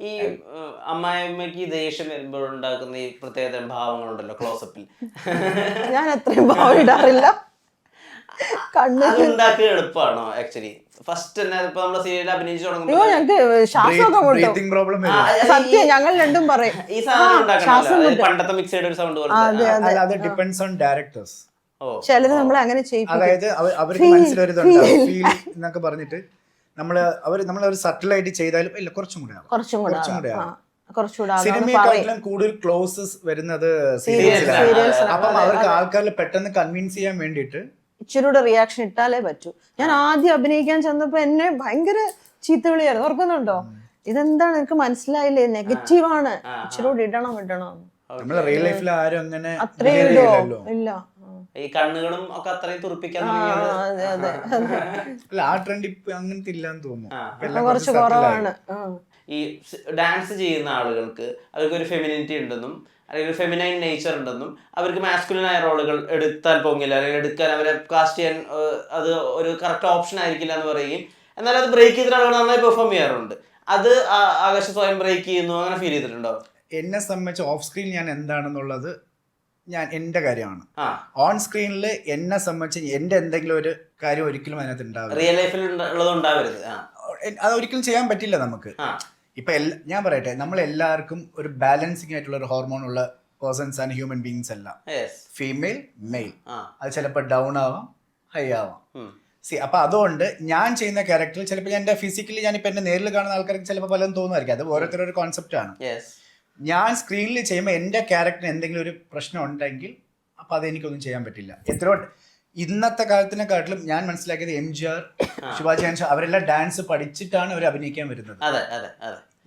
ഈ അമ്മായിമ്മക്ക് ദേഷ്യം വരുമ്പോൾ ഉണ്ടാക്കുന്ന ഈ പ്രത്യേകതരം ഭാവങ്ങളുണ്ടല്ലോ ക്ലോസപ്പിൽ, ഞാൻ അത്രയും ഭാവം ഇടാറില്ല. അത് ഉണ്ടാക്കുക എളുപ്പമാണോ ആക്ച്വലി? ഫസ്റ്റ് തന്നെ ഇപ്പൊ നമ്മള് സീരിയൽ അഭിനയിച്ചു അയ്യോ തുടങ്ങുമ്പോൾ ഞങ്ങക്ക് ശ്വാസമൊക്കെ മുട്ടും. ബ്രീത്തിങ് പ്രോബ്ലം വരും. സത്യം ഞങ്ങൾ രണ്ടും പറയും ഈ സാധനം ഉണ്ടാക്കണമല്ലോ, അതായത് പണ്ടത്തെ മിക്സൈഡ് ഒരു സൗണ്ട് പോലെ. അല്ല, അത് ഡിപ്പെൻഡ്സ് ഓൺ ഡയറക്ടേഴ്സ്. ചിലര് നമ്മളെ അങ്ങനെ ചെയ്യിപ്പിക്കും. അതായത് അവർക്ക് മനസ്സിലൊരിതുണ്ടാവും, ഫീൽ എന്നൊക്കെ പറഞ്ഞിട്ട് നമ്മളൊരു സട്ടിലായിട്ട് ചെയ്താലും ഇല്ല കുറച്ചും കൂടെ ആവും. സിനിമയെക്കാട്ടിലും കൂടുതൽ ക്ലോസസ് വരുന്നത് സീരിയൽസിലാണ്. അപ്പം അവർക്ക് ആൾക്കാരിൽ പെട്ടെന്ന് കൺവിൻസ് ചെയ്യാൻ വേണ്ടിയിട്ട് ഇച്ചിരൂടെ റിയാക്ഷൻ ഇട്ടാലേ പറ്റൂ. ഞാൻ ആദ്യം അഭിനയിക്കാൻ ചെന്നപ്പോ എന്നെ ഭയങ്കര ചീത്തവിളിയായിരുന്നു, ഓർക്കുന്നുണ്ടോ? ഇതെന്താണ് എനിക്ക് മനസ്സിലായില്ലേ, നെഗറ്റീവാണ്, ഇച്ചിരൂടെ ഇടണം. നമ്മളെ റിയൽ ലൈഫിൽ ആരും അങ്ങനെ അത്രയും ഇടോ ഇല്ല. ഈ കണ്ണുകളും ഒക്കെ അത്രയും തുറപ്പിക്കാൻ അല്ല, ആ ട്രെൻഡ് ഇപ്പൊ അങ്ങനത്തെ ഇല്ലാന്ന് തോന്നുന്നു. കുറച്ച് കുറവാണ്. ഈ ഡാൻസ് ചെയ്യുന്ന ആളുകൾക്ക് അവർക്കൊരു ഫെമിനിറ്റി ഉണ്ടെന്നും അല്ലെങ്കിൽ ഫെമിനൈൻ നേച്ചർ ഉണ്ടെന്നും അവർക്ക് മാസ്കുലിനായ റോളുകൾ എടുത്താൽ പൊങ്ങില്ല, അല്ലെങ്കിൽ എടുക്കാൻ അവരെ കാസ്റ്റ് ചെയ്യാൻ അത് ഒരു കറക്റ്റ് ഓപ്ഷൻ ആയിരിക്കില്ല എന്ന് പറയുകയും, എന്നാൽ അത് ബ്രേക്ക് ചെയ്തിട്ട് ആളുകൾ നന്നായി പെർഫോം ചെയ്യാറുണ്ട്. അത് ആകാശം സ്വയം ബ്രേക്ക് ചെയ്യുന്നു, അങ്ങനെ ഫീൽ ചെയ്തിട്ടുണ്ടോ? എന്നെ സംബന്ധിച്ച് ഓഫ് സ്ക്രീൻ ഞാൻ എന്താണെന്നുള്ളത് എന്റെ കാര്യമാണ്. ഓൺ സ്ക്രീനിൽ എന്നെ സംബന്ധിച്ച് എന്റെ എന്തെങ്കിലും ഒരു കാര്യം ഒരിക്കലും അതിനകത്ത് ഉണ്ടാവില്ല. റിയൽ ലൈഫിൽ ഉള്ളത് ഉണ്ടാവരുത്, അത് ഒരിക്കലും ചെയ്യാൻ പറ്റില്ല നമുക്ക്. ഇപ്പൊ ഞാൻ പറയട്ടെ, നമ്മൾ എല്ലാവർക്കും ഒരു ബാലൻസിങ് ആയിട്ടുള്ള ഒരു ഹോർമോൺ ഉള്ള പേഴ്സൺസ് ആണ് ഹ്യൂമൻ ബീങ്സ് എല്ലാം. ഫീമെയിൽ മെയിൽ, അത് ചിലപ്പോൾ ഡൗൺ ആവാം, ഹൈ ആവാം. അപ്പൊ അതുകൊണ്ട് ഞാൻ ചെയ്യുന്ന ക്യാരക്ടറിൽ ചിലപ്പോൾ എന്റെ ഫിസിക്കലി ഞാനിപ്പോ എന്റെ നേരിൽ കാണുന്ന ആൾക്കാർക്ക് ചിലപ്പോൾ പലതും തോന്നുമായിരിക്കും. അത് ഓരോരുത്തരുടെ കോൺസെപ്റ്റ് ആണ്. ഞാൻ സ്ക്രീനിൽ ചെയ്യുമ്പോൾ എൻ്റെ ക്യാരക്ടറിന് എന്തെങ്കിലും ഒരു പ്രശ്നം ഉണ്ടെങ്കിൽ അപ്പൊ അതെനിക്കൊന്നും ചെയ്യാൻ പറ്റില്ല. എത്രയോ ഇന്നത്തെ കാലത്തിനെക്കാട്ടിലും ഞാൻ മനസ്സിലാക്കിയത് MGR, ശിവാജി ഗണേശൻ അവരെല്ലാം ഡാൻസ് പഠിച്ചിട്ടാണ് അവർ അഭിനയിക്കാൻ വരുന്നത്.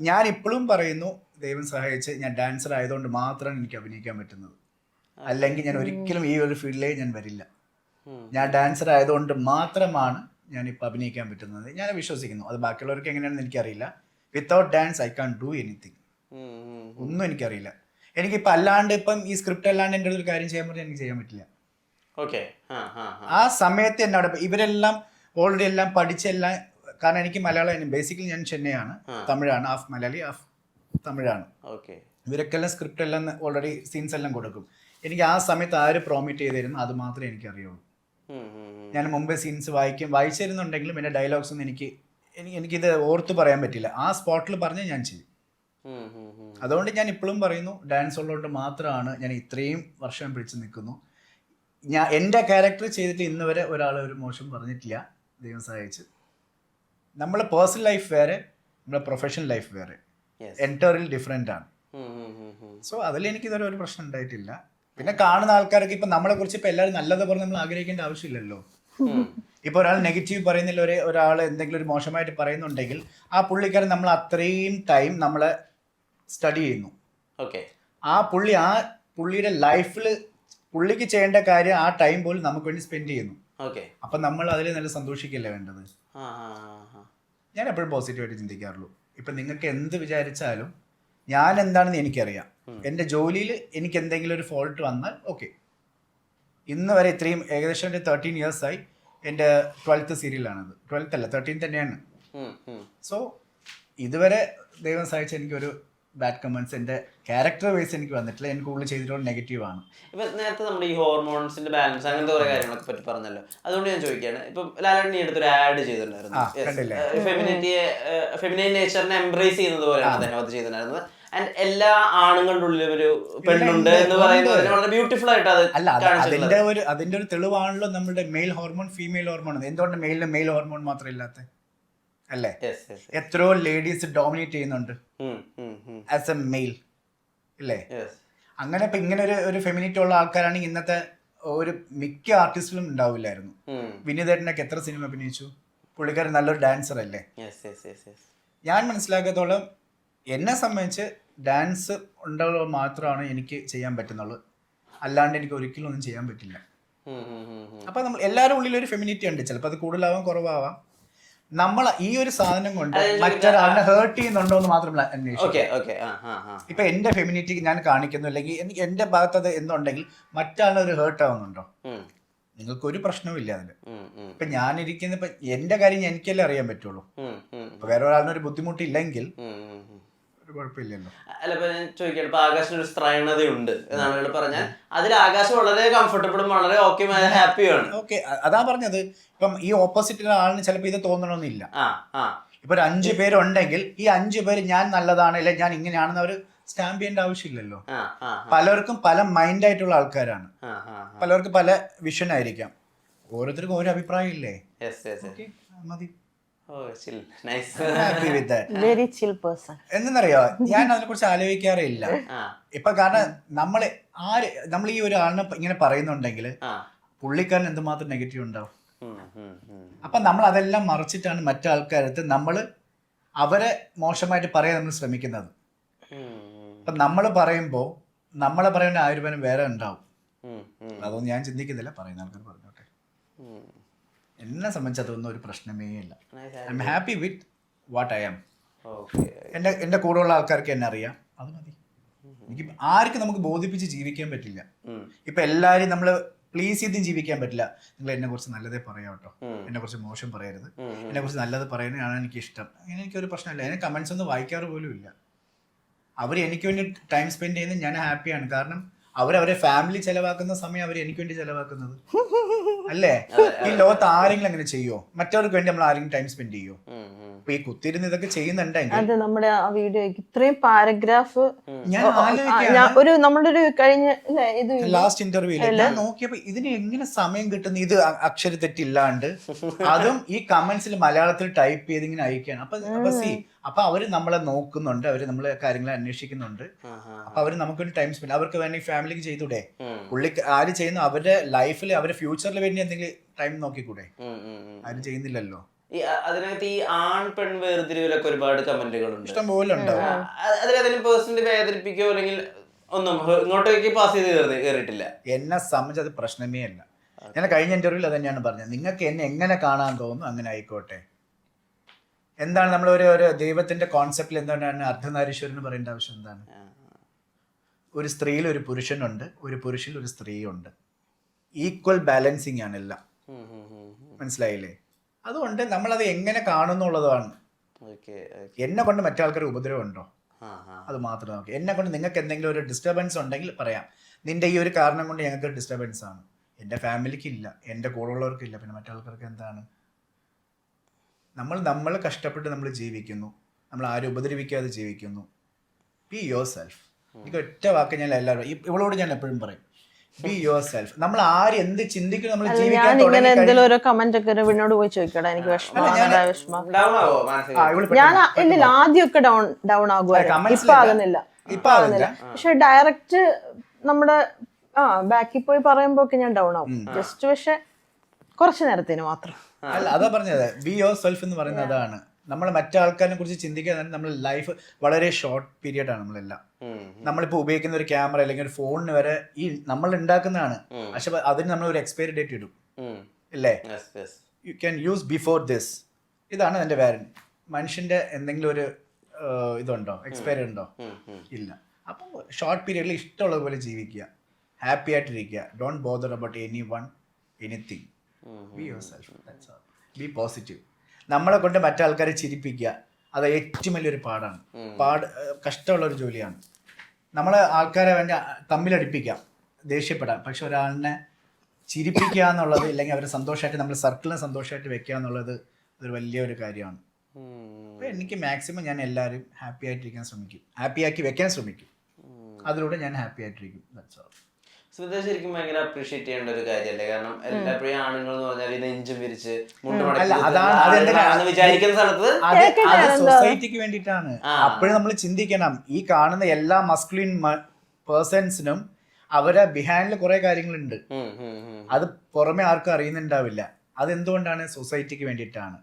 ഞാൻ ഇപ്പോഴും പറയുന്നു, ദൈവം സഹായിച്ച് ഞാൻ ഡാൻസർ ആയതുകൊണ്ട് മാത്രമാണ് എനിക്ക് അഭിനയിക്കാൻ പറ്റുന്നത്. അല്ലെങ്കിൽ ഞാൻ ഒരിക്കലും ഈ ഒരു ഫീൽഡിലേക്ക് ഞാൻ വരില്ല. ഞാൻ ഡാൻസർ ആയതുകൊണ്ട് മാത്രമാണ് ഞാൻ ഇപ്പൊ അഭിനയിക്കാൻ പറ്റുന്നത്. ഞാൻ വിശ്വസിക്കുന്നു. അത് ബാക്കിയുള്ളവർക്ക് എങ്ങനെയാണെന്ന് എനിക്കറിയില്ല. Without dance I can do anything. ഒന്നും എനിക്കറിയില്ല. എനിക്കിപ്പോൾ അല്ലാണ്ട് ഇപ്പം ഈ സ്ക്രിപ്റ്റ് അല്ലാണ്ട് എൻ്റെ ഒരു കാര്യം ചെയ്യാൻ പറഞ്ഞാൽ എനിക്ക് ചെയ്യാൻ പറ്റില്ല. ആ സമയത്ത് എന്നോട് ഇവരെല്ലാം ഓൾറെഡി എല്ലാം പഠിച്ചെല്ലാം, കാരണം എനിക്ക് മലയാളം ബേസിക്കലി ഞാൻ ചെന്നൈയാണ്, തമിഴാണ്, ഹാഫ് മലയാളി ഹാഫ് തമിഴാണ്. ഇവരൊക്കെല്ലാം സ്ക്രിപ്റ്റ് എല്ലാം ഓൾറെഡി സീൻസ് എല്ലാം കൊടുക്കും. എനിക്ക് ആ സമയത്ത് ആര് പ്രോമിറ്റ് ചെയ്തിരുന്നു അത് മാത്രമേ എനിക്ക് അറിയുള്ളൂ. ഞാൻ മുമ്പേ സീൻസ് വായിച്ചിരുന്നുണ്ടെങ്കിലും എൻ്റെ ഡയലോഗ്സ് ഒന്നും എനിക്കിത് ഓർത്ത് പറയാൻ പറ്റില്ല. ആ സ്പോട്ടിൽ പറഞ്ഞ് ഞാൻ ചെയ്യും. അതുകൊണ്ട് ഞാൻ ഇപ്പോഴും പറയുന്നു, ഡാൻസ് ഉള്ളതുകൊണ്ട് മാത്രമാണ് ഞാൻ ഇത്രയും വർഷം പിടിച്ച് നിൽക്കുന്നു. എൻ്റെ ക്യാരക്ടർ ചെയ്തിട്ട് ഇന്ന് വരെ ഒരാൾ ഒരു മോശം പറഞ്ഞിട്ടില്ല, ദൈവം സഹായിച്ച്. നമ്മളെ പേഴ്സണൽ ലൈഫ് വേറെ, നമ്മളെ പ്രൊഫഷണൽ ലൈഫ് വേറെ, എൻറ്റയർലി ഡിഫറെൻ്റ് ആണ്. സോ അതിൽ എനിക്ക് ഇതുവരെ ഒരു പ്രശ്നം ഉണ്ടായിട്ടില്ല. പിന്നെ കാണുന്ന ആൾക്കാർക്ക് ഇപ്പം നമ്മളെ കുറിച്ച് ഇപ്പം എല്ലാവരും നല്ലത് പറഞ്ഞ് നമ്മൾ ആഗ്രഹിക്കേണ്ട ആവശ്യമില്ലല്ലോ. ഇപ്പോൾ ഒരാൾ നെഗറ്റീവ് പറയുന്നില്ല, ഒരാൾ എന്തെങ്കിലും ഒരു മോശമായിട്ട് പറയുന്നുണ്ടെങ്കിൽ ആ പുള്ളിക്കാരൻ നമ്മൾ അത്രയും ടൈം നമ്മളെ സ്റ്റഡി ചെയ്യുന്നു. ആ പുള്ളിയുടെ ലൈഫിൽ പുള്ളിക്ക് ചെയ്യേണ്ട കാര്യം ആ ടൈം പോലും നമുക്ക് വേണ്ടി സ്പെൻഡ് ചെയ്യുന്നു. അപ്പം നമ്മൾ അതിൽ നല്ല സന്തോഷിക്കല്ലേ വേണ്ടത്. ഞാൻ എപ്പോഴും പോസിറ്റീവായിട്ട് ചിന്തിക്കാറുള്ളൂ. ഇപ്പം നിങ്ങൾക്ക് എന്ത് വിചാരിച്ചാലും ഞാൻ എന്താണെന്ന് എനിക്കറിയാം. എൻ്റെ ജോലിയിൽ എനിക്ക് എന്തെങ്കിലും ഒരു ഫോൾട്ട് വന്നാൽ ഓക്കെ. ഇന്ന് വരെ ഇത്രയും ഏകദേശം എൻ്റെ 13 ഇയേഴ്സായി. എൻ്റെ 12th സീരിയലാണത്. 12th അല്ല 13 തന്നെയാണ്. സോ ഇതുവരെ ദൈവം സഹായിച്ച എനിക്കൊരു ബാഡ് കമൻസ് എൻ്റെ ക്യാരക്ടർ വൈസ് എനിക്ക് വന്നിട്ടില്ല. എനിക്ക് കൂടുതൽ ചെയ്തിട്ടുള്ള നെഗറ്റീവാണ്. ഇപ്പം നേരത്തെ നമ്മുടെ ഈ ഹോർമോൺസിന്റെ ബാലൻസ് അങ്ങനത്തെ കുറെ കാര്യങ്ങളൊക്കെ പറ്റി പറഞ്ഞല്ലോ. അതുകൊണ്ട് ഞാൻ ചോദിക്കുകയാണ്, ഇപ്പം ലാലേട്ടൻ അടുത്തൊരു ആഡ് ചെയ്തിട്ടുണ്ടായിരുന്നു, ഫെമിനൈൻ നേച്ചറിനെ എംബ്രേസ് ചെയ്യുന്നത് പോലെയാണ് അദ്ദേഹം അത് ചെയ്തിട്ടുണ്ടായിരുന്നത്. ആൻഡ് എല്ലാ ആണുങ്ങളുടെ ഉള്ളിലും ഒരു പെണ്ണുണ്ട് എന്ന് പറയുന്നത് വളരെ ബ്യൂട്ടിഫുൾ ആയിട്ട് അത് അതിന്റെ ഒരു തെളിവാണല്ലോ നമ്മുടെ മെയിൽ ഹോർമോൺ ഫീമെയിൽ ഹോർമോൺ. എന്തുകൊണ്ട് മെയിലിന് മെയിൽ ഹോർമോൺ മാത്രം ഇല്ലാത്ത അല്ലേ? എത്രയോ ലേഡീസ് ഡോമിനേറ്റ് ചെയ്യുന്നുണ്ട് ആസ് എ മെയിൽ ഇല്ലേ? അങ്ങനെ ഇപ്പൊ ഇങ്ങനെ ഒരു ഫെമിനിറ്റി ഉള്ള ആൾക്കാരാണെങ്കിൽ ഇന്നത്തെ ഒരു മിക്ക ആർട്ടിസ്റ്റിലും ഉണ്ടാവില്ലായിരുന്നു. വിനീതേട്ടനൊക്കെ എത്ര സിനിമ അഭിനയിച്ചു, പുള്ളിക്കാരൻ നല്ലൊരു ഡാൻസർ അല്ലേ? ഞാൻ മനസ്സിലാക്കിയതോളം എന്നെ സംബന്ധിച്ച് ഡാൻസ് ഉണ്ടാവുക മാത്രമാണ് എനിക്ക് ചെയ്യാൻ പറ്റുന്നുള്ളൂ. അല്ലാണ്ട് എനിക്ക് ഒരിക്കലും ഒന്നും ചെയ്യാൻ പറ്റില്ല. അപ്പൊ നമ്മൾ എല്ലാവരുടെ ഉള്ളിൽ ഒരു ഫെമിനിറ്റി ഉണ്ട്. ചിലപ്പോൾ അത് കൂടുതലാവാം കുറവാവാം. നമ്മൾ ഈ ഒരു സാധനം കൊണ്ട് മറ്റൊരാളിനെ ഹേർട്ട് ചെയ്യുന്നുണ്ടോ എന്ന് മാത്രമല്ല അന്വേഷിക്കും. ഇപ്പൊ എന്റെ ഫെമിനിറ്റി ഞാൻ കാണിക്കുന്നു, അല്ലെങ്കിൽ എനിക്ക് എന്റെ ഭാഗത്ത് അത് എന്നുണ്ടെങ്കിൽ മറ്റാളിനെ ഒരു ഹേർട്ട് ആവുന്നുണ്ടോ? നിങ്ങൾക്ക് ഒരു പ്രശ്നവും ഇല്ല അതില്. ഇപ്പൊ ഞാനിരിക്കുന്ന ഇപ്പൊ എന്റെ കാര്യം എനിക്കല്ലേ അറിയാൻ പറ്റുള്ളൂ. ഇപ്പൊ വേറെ ഒരാളിനൊരു ബുദ്ധിമുട്ടില്ലെങ്കിൽ ഒരു കുഴപ്പമില്ലല്ലോ. അല്ല ഇപ്പൊ ഞാൻ ചോദിക്കട്ടെ, ഇപ്പൊ ആകാശിന് ഒരു സ്ത്രൈണതയുണ്ട് എന്നാണ് പറഞ്ഞാൽ അതിൽ ആകാശ് വളരെ കംഫർട്ടബിളും വളരെ ഓക്കെ ഹാപ്പിയാണ്. ഓക്കെ, അതാ പറഞ്ഞത്. ഇപ്പം ഈ ഓപ്പോസിറ്റ് ആളിന് ചിലപ്പോൾ ഇത് തോന്നണമെന്നില്ല. ഇപ്പൊ ഒരു 5 പേരുണ്ടെങ്കിൽ ഈ 5 പേര് ഞാൻ നല്ലതാണ് അല്ലെ ഞാൻ ഇങ്ങനെയാണെന്ന് അവർ സ്റ്റാമ്പ് ചെയ്യേണ്ട ആവശ്യമില്ലല്ലോ. പലർക്കും പല മൈൻഡ് ആയിട്ടുള്ള ആൾക്കാരാണ്, പലർക്ക് പല വിഷൻ ആയിരിക്കാം, ഓരോരുത്തർക്കും ഓരോ അഭിപ്രായം ഇല്ലേ. മതി. എന്നറിയോ, ഞാൻ അതിനെ കുറിച്ച് ആലോചിക്കാറേ ഇല്ല ഇപ്പൊ. കാരണം നമ്മൾ ഈ ഒരു ആളിനെ ഇങ്ങനെ പറയുന്നുണ്ടെങ്കിൽ പുള്ളിക്കാരൻ എന്തുമാത്രം നെഗറ്റീവ് ഉണ്ടാവും. അപ്പൊ നമ്മൾ അതെല്ലാം മറിച്ചിട്ടാണ് മറ്റാൾക്കാരടുത്ത് നമ്മൾ അവരെ മോശമായിട്ട് പറയാൻ നമ്മൾ ശ്രമിക്കുന്നത്. അപ്പൊ നമ്മൾ പറയുമ്പോ നമ്മളെ പറയുന്ന ആയുർവേദം വേറെ ഉണ്ടാവും. അതൊന്നും ഞാൻ ചിന്തിക്കുന്നില്ല, പറയുന്ന ആൾക്കാർ പറഞ്ഞോട്ടെ. എന്നെ സംബന്ധിച്ച് അതൊന്നും ഒരു പ്രശ്നമേ ഇല്ല. I am happy with what I am. എൻ്റെ കൂടെയുള്ള ആൾക്കാർക്ക് എന്നെ അറിയാം, അത് മതി. എനിക്ക് ആർക്കും നമുക്ക് ബോധിപ്പിച്ച് ജീവിക്കാൻ പറ്റില്ല. ഇപ്പൊ എല്ലാവരും നമ്മൾ പ്ലീസ് ചെയ്തും ജീവിക്കാൻ പറ്റില്ല. നിങ്ങൾ എന്നെ കുറിച്ച് നല്ലതേ പറയാം കേട്ടോ, എന്നെ കുറിച്ച് മോശം പറയരുത്, എന്നെ കുറിച്ച് നല്ലത് പറയുന്നതാണ് എനിക്ക് ഇഷ്ടം. അങ്ങനെ എനിക്കൊരു പ്രശ്നമില്ല. എന്നെ കമന്റ്സ് ഒന്നും വായിക്കാറ് പോലും ഇല്ല. അവർ എനിക്ക് വേണ്ടി ടൈം സ്പെൻഡ് ചെയ്യുന്നത് ഞാൻ ഹാപ്പിയാണ്. കാരണം അവരവരെ ഫാമിലി ചെലവാക്കുന്ന സമയം അവർ എനിക്ക് വേണ്ടി ചെലവാക്കുന്നത് അല്ലേ. ഈ ലോകത്ത് ആരെങ്കിലും അങ്ങനെ ചെയ്യോ? മറ്റവർക്ക് വേണ്ടി നമ്മൾ ആരെങ്കിലും ടൈം സ്പെൻഡ് ചെയ്യോ? അപ്പൊ ഈ കുത്തിരുന്ന് ഇതൊക്കെ ചെയ്യുന്നുണ്ടെങ്കിൽ അത് നമ്മുടെ ആ വീഡിയോയ്ക്ക് ഇത്രയും പാരഗ്രാഫ് ഞാൻ നമ്മുടെ ഒരു കഴിഞ്ഞ ലാസ്റ്റ് ഇന്റർവ്യൂല് ഞാൻ നോക്കിയപ്പോ ഇതിന് എങ്ങനെ സമയം കിട്ടുന്നു? ഇത് അക്ഷരത്തെറ്റില്ലാണ്ട് അതും ഈ കമന്റ്സിൽ മലയാളത്തിൽ ടൈപ്പ് ചെയ്ത് ഇങ്ങനെ അയക്കുകയാണ്. അപ്പൊ അവര് നമ്മളെ നോക്കുന്നുണ്ട്, അവര് നമ്മളെ കാര്യങ്ങൾ അന്വേഷിക്കുന്നുണ്ട്. അപ്പൊ അവര് നമുക്ക് വേണ്ടി ടൈം സ്പെൻഡ്, അവർക്ക് വേണ്ടി ഫാമിലിക്ക് ചെയ്തൂടെ? പുള്ളി ആര് ചെയ്യുന്നു? അവരുടെ ലൈഫിൽ അവരുടെ ഫ്യൂച്ചറിൽ വേണ്ടി എന്തെങ്കിലും ടൈം നോക്കിക്കൂടെ? ആരും ചെയ്യുന്നില്ലല്ലോ. അതിനകത്ത് ഈ ആൺ പെൺ വേർതിരിവിലൊക്കെ ഒരുപാട് കമന്റുകളുണ്ട്, ഇഷ്ടം പോലെ ഉണ്ടാവും. അതിലേതെങ്കിലും പേഴ്സണലി വേദനിപ്പിക്കോ അല്ലെങ്കിൽ ഒന്നും ഇങ്ങോട്ടേക്ക് പാസ് ചെയ്ത് കയറിയിട്ടില്ല? എന്നെ സംബന്ധിച്ച് അത് പ്രശ്നമേ അല്ല. ഞാൻ കഴിഞ്ഞ ഇന്റർവ്യൂവിൽ അത് തന്നെയാണ് പറഞ്ഞത്. നിങ്ങൾക്ക് എന്നെ എങ്ങനെ കാണാൻ തോന്നുന്നു അങ്ങനെ ആയിക്കോട്ടെ. എന്താണ് നമ്മൾ ഒരു ദൈവത്തിന്റെ കോൺസെപ്റ്റിൽ എന്താണ് അർദ്ധനാരീശ്വരൻ പറയേണ്ട ആവശ്യം എന്താണ്? ഒരു സ്ത്രീയിൽ ഒരു പുരുഷനുണ്ട്, ഒരു പുരുഷനിൽ ഒരു സ്ത്രീ ഉണ്ട്. ഈക്വൽ ബാലൻസിങ് ആണ് എല്ലാം. മനസ്സിലായില്ലേ? അതുകൊണ്ട് നമ്മളത് എങ്ങനെ കാണുന്നുള്ളതാണ്. എന്നെ കൊണ്ട് മറ്റാൾക്കാർ ഉപദ്രവം ഉണ്ടോ? അത് മാത്രം നോക്കി. എന്നെ കൊണ്ട് നിങ്ങൾക്ക് എന്തെങ്കിലും ഒരു ഡിസ്റ്റർബൻസ് ഉണ്ടെങ്കിൽ പറയാം, നിന്റെ ഈ ഒരു കാരണം കൊണ്ട് ഞങ്ങൾക്ക് ഡിസ്റ്റർബൻസ് ആണ്. എൻ്റെ ഫാമിലിക്ക് ഇല്ല, എൻ്റെ കൂടെയുള്ളവർക്ക് ഇല്ല, പിന്നെ മറ്റാൾക്കാർക്ക് എന്താണ്? നമ്മൾ കഷ്ടപ്പെട്ട് നമ്മൾ ജീവിക്കുന്നു, നമ്മൾ ആരും ഉപദ്രവിക്കാതെ ജീവിക്കുന്നു. Be your self. എനിക്ക് ഒറ്റ വാക്ക് ഞാൻ എല്ലാവരും ഇവളോട് ഞാൻ എപ്പോഴും പറയും, ബി യുവർ സെൽഫ്. നമ്മൾ ആരും എന്ത് ചിന്തിക്കുന്നു നമ്മൾ ജീവിക്കാൻ ഞാൻ ഇല്ലില്ല, ആദ്യമൊക്കെ ഡൗൺ ആകുമായിരുന്നു, ഇപ്പൊ ആകുന്നില്ല. പക്ഷെ ഡയറക്റ്റ് നമ്മുടെ ബാക്കിൽ പോയി പറയുമ്പോഴൊക്കെ ഞാൻ ഡൗൺ ആവും ജസ്റ്റ്, പക്ഷെ കുറച്ചു നേരത്തിന് മാത്രം. അല്ല, അതാ പറഞ്ഞത് ബി യുവർ സെൽഫ് എന്ന് പറയുന്നത്. അതാണ് നമ്മൾ മറ്റാൾക്കാരെ കുറിച്ച് ചിന്തിക്കാൻ. നമ്മൾ ലൈഫ് വളരെ ഷോർട്ട് പീരിയഡ് ആണ്. നമ്മളെല്ലാം നമ്മളിപ്പോൾ ഉപയോഗിക്കുന്ന ഒരു ക്യാമറ അല്ലെങ്കിൽ ഒരു ഫോണിന് വരെ ഈ നമ്മൾ ഉണ്ടാക്കുന്നതാണ്. പക്ഷെ അതിന് നമ്മൾ ഒരു എക്സ്പയറി ഡേറ്റ് ഇടും ഇല്ലേ? You can use before this. ഇതാണ് അതിന്റെ വാറന്റി. മനുഷ്യന്റെ എന്തെങ്കിലും ഒരു ഇതുണ്ടോ, എക്സ്പയറി ഉണ്ടോ? ഇല്ല. അപ്പം ഷോർട്ട് പീരിയഡിൽ ഇഷ്ടമുള്ള പോലെ ജീവിക്കുക, ഹാപ്പി ആയിട്ടിരിക്കുക. Don't bother about anything. Be your self, that's all. B positive. നമ്മളെ കൊണ്ട് മറ്റാൾക്കാരെ ചിരിപ്പിക്കുക, അത് ഏറ്റവും വലിയൊരു പാടാണ്. കഷ്ടമുള്ള ഒരു ജോലിയാണ്. നമ്മളെ ആൾക്കാരെ വേണ്ടി തമ്മിലടിപ്പിക്കാം, ദേഷ്യപ്പെടാം, പക്ഷെ ഒരാളിനെ ചിരിപ്പിക്കുക എന്നുള്ളത്, ഇല്ലെങ്കിൽ അവരെ സന്തോഷമായിട്ട് നമ്മുടെ സർക്കിളിനെ സന്തോഷമായിട്ട് വെക്കുക എന്നുള്ളത് ഒരു വലിയൊരു കാര്യമാണ്. അപ്പോൾ എനിക്ക് മാക്സിമം ഞാൻ എല്ലാവരും ഹാപ്പി ആയിട്ടിരിക്കാൻ ശ്രമിക്കും, ഹാപ്പിയാക്കി വെക്കാൻ ശ്രമിക്കും. അതിലൂടെ ഞാൻ ഹാപ്പി ആയിട്ടിരിക്കും. That's all. സ്മിത ശരിക്കും ഭയങ്കര അപ്രീഷിയേറ്റ് ചെയ്യേണ്ട ഒരു കാര്യമല്ലേ? കാരണം എല്ലാപ്പോഴും ആണുങ്ങൾ എന്ന് പറഞ്ഞാൽ നെഞ്ചും വിരിച്ച് വിചാരിക്കുന്ന സ്ഥലത്ത് സൊസൈറ്റിക്ക് വേണ്ടിയിട്ടാണ്. അപ്പോഴും നമ്മൾ ചിന്തിക്കണം, ഈ കാണുന്ന എല്ലാ മസ്കുലിൻ പേഴ്സൺസിനും അവരെ ബിഹൈൻഡിൽ കുറെ കാര്യങ്ങളുണ്ട്. അത് പുറമെ ആർക്കും അറിയുന്നുണ്ടാവില്ല. അതെന്തുകൊണ്ടാണ്? സൊസൈറ്റിക്ക് വേണ്ടിയിട്ടാണ്.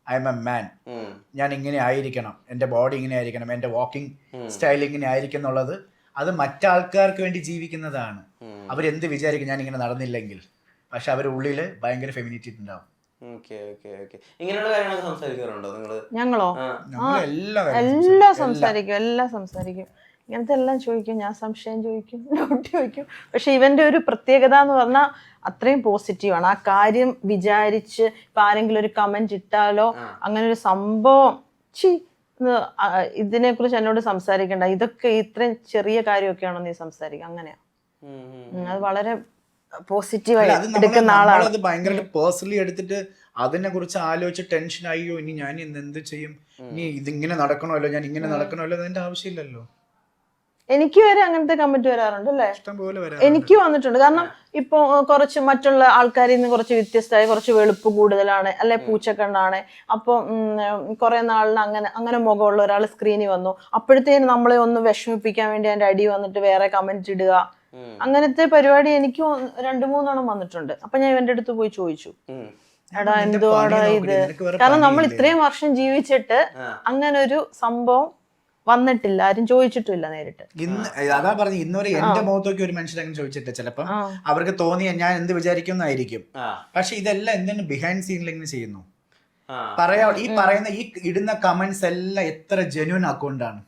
ഐ എം എ മാൻ, ഞാൻ ഇങ്ങനെ ആയിരിക്കണം, എൻ്റെ ബോഡി ഇങ്ങനെ ആയിരിക്കണം, എൻ്റെ വാക്കിംഗ് സ്റ്റൈൽ ഇങ്ങനെ ആയിരിക്കും എന്നുള്ളത് അത് മറ്റാൾക്കാർക്ക് വേണ്ടി ജീവിക്കുന്നതാണ്. അവരെന്ത് വിചാരിക്കും ഞാൻ ഇങ്ങനെ നടന്നില്ലെങ്കിൽ? പക്ഷെ അവരുടെ ഉള്ളിൽ ഭയങ്കര ഫെമിനിറ്റി ഉണ്ടാവും. ഇങ്ങനെയുള്ള കാര്യങ്ങളൊക്കെ സംസാരിക്കാറുണ്ടോ നിങ്ങള്? ഞങ്ങളോ? എല്ലാം സംസാരിക്കും. ഇങ്ങനത്തെ എല്ലാം ചോദിക്കും, ഞാൻ സംശയം ചോദിക്കും, ഡൗട്ട് ചോദിക്കും. പക്ഷെ ഇവന്റെ ഒരു പ്രത്യേകത എന്ന് പറഞ്ഞാൽ അത്രയും പോസിറ്റീവാണ്. ആ കാര്യം വിചാരിച്ച് ഇപ്പൊ ആരെങ്കിലും ഒരു കമന്റ് ഇട്ടാലോ അങ്ങനെ ഒരു സംഭവം ഇതിനെ കുറിച്ച് എന്നോട് സംസാരിക്കണ്ട, ഇതൊക്കെ ഇത്രയും ചെറിയ കാര്യമൊക്കെയാണോ നീ സംസാരിക്കുക, അങ്ങനെയാ. അത് വളരെ പോസിറ്റീവായി എടുക്കുന്ന ആളാണ്. അത് ഭയങ്കരമായിട്ട് പേഴ്സണലി എടുത്തിട്ട് അതിനെ കുറിച്ച് ആലോചിച്ച് ടെൻഷൻ ആയോ ഇനി ഞാൻ ഇന്ന് എന്ത് ചെയ്യും, ഇനി ഇതിങ്ങനെ നടക്കണമല്ലോ, ഞാൻ ഇങ്ങനെ നടക്കണമല്ലോ, അതിന്റെ ആവശ്യമില്ലല്ലോ. എനിക്ക് വരെ അങ്ങനത്തെ കമന്റ് വരാറുണ്ട് അല്ലേ, ഇഷ്ടംപോലെ എനിക്ക് വന്നിട്ടുണ്ട്. കാരണം ഇപ്പൊ കുറച്ച് മറ്റുള്ള ആൾക്കാരിൽ നിന്ന് കുറച്ച് വ്യത്യസ്തമായി, കുറച്ച് വെളുപ്പ് കൂടുതലാണ് അല്ലെ, പൂച്ചക്കണ്ണാണ്, അപ്പൊ കുറെ നാളിന് അങ്ങനെ മുഖമുള്ള ഒരാൾ സ്ക്രീനിൽ വന്നു, അപ്പോഴത്തേനും നമ്മളെ ഒന്ന് വിഷമിപ്പിക്കാൻ വേണ്ടി അതിന്റെ അടി വന്നിട്ട് വേറെ കമന്റ് ഇടുക, അങ്ങനത്തെ പരിപാടി എനിക്ക് 2-3 വന്നിട്ടുണ്ട്. അപ്പൊ ഞാൻ ഇവന്റെ അടുത്ത് പോയി ചോദിച്ചു, എടാ എന്തുവാടാ ഇത്, കാരണം നമ്മൾ ഇത്രയും വർഷം ജീവിച്ചിട്ട് അങ്ങനെ ഒരു സംഭവം വന്നിട്ടില്ല, ആരും ചോദിച്ചിട്ടില്ല നേരിട്ട്. അതാ പറഞ്ഞു, ഇന്നുവരെ എന്റെ മുഖത്തൊക്കെ ഒരു മനുഷ്യൻ അങ്ങനെ ചോദിച്ചിട്ട് ചിലപ്പം അവർക്ക് തോന്നിയ ഞാൻ എന്ത് വിചാരിക്കുന്നായിരിക്കും. പക്ഷെ ഇതെല്ലാം എന്തിനു ബിഹൈൻഡ് സീനിൽ ഇങ്ങനെ ചെയ്യുന്നു പറയാ. ഈ പറയുന്ന ഈ ഇടുന്ന കമന്റ്സ് എല്ലാം എത്ര ജെന്യൂൻ അക്കൗണ്ടാണ്.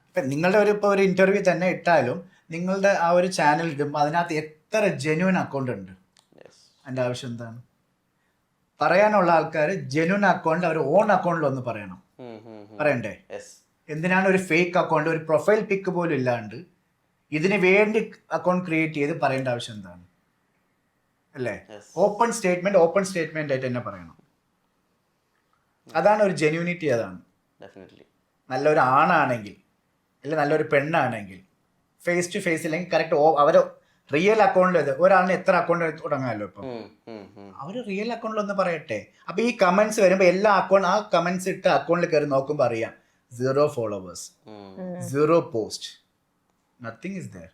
ഇപ്പൊ നിങ്ങളുടെ ഒരു ഇന്റർവ്യൂ തന്നെ ഇട്ടാലും നിങ്ങളുടെ ആ ഒരു ചാനൽ ഇടുമ്പോൾ അതിനകത്ത് എത്ര ജെന്യൂൻ അക്കൗണ്ട് ഉണ്ട്. അതിന്റെ ആവശ്യം എന്താണ്? പറയാനുള്ള ആൾക്കാർ ജെന്യൂൻ അക്കൗണ്ട് അവർ ഓൺ അക്കൗണ്ടിൽ ഒന്ന് പറയണം, പറയണ്ടേ? എന്തിനാണ് ഒരു ഫേക്ക് അക്കൗണ്ട്, ഒരു പ്രൊഫൈൽ പിക്ക് പോലും ഇല്ലാണ്ട് ഇതിന് വേണ്ടി അക്കൗണ്ട് ക്രിയേറ്റ് ചെയ്ത് പറയേണ്ട ആവശ്യം എന്താണ്? അല്ലേ? ഓപ്പൺ സ്റ്റേറ്റ്മെന്റ് ആയിട്ട് തന്നെ പറയണം. അതാണ് ഒരു ജെന്യൂനിറ്റി. അതാണ് നല്ലൊരു ആണാണെങ്കിൽ അല്ലെ നല്ലൊരു പെണ്ണാണെങ്കിൽ ഫേസ് ടു ഫേസ് ഇല്ലെങ്കിൽ കറക്റ്റ് അവരെ റിയൽ അക്കൗണ്ടിൽ ഒരാളിന് എത്ര അക്കൗണ്ട് തുടങ്ങാമല്ലോ. ഇപ്പം അവര് റിയൽ അക്കൗണ്ടിൽ ഒന്ന് പറയട്ടെ. അപ്പൊ ഈ കമന്റ്സ് വരുമ്പോ എല്ലാ അക്കൗണ്ട് ആ കമന്റ്സ് ഇട്ട് അക്കൗണ്ടിൽ കയറി നോക്കുമ്പോ അറിയാം 0 followers, 0 post, nothing is there.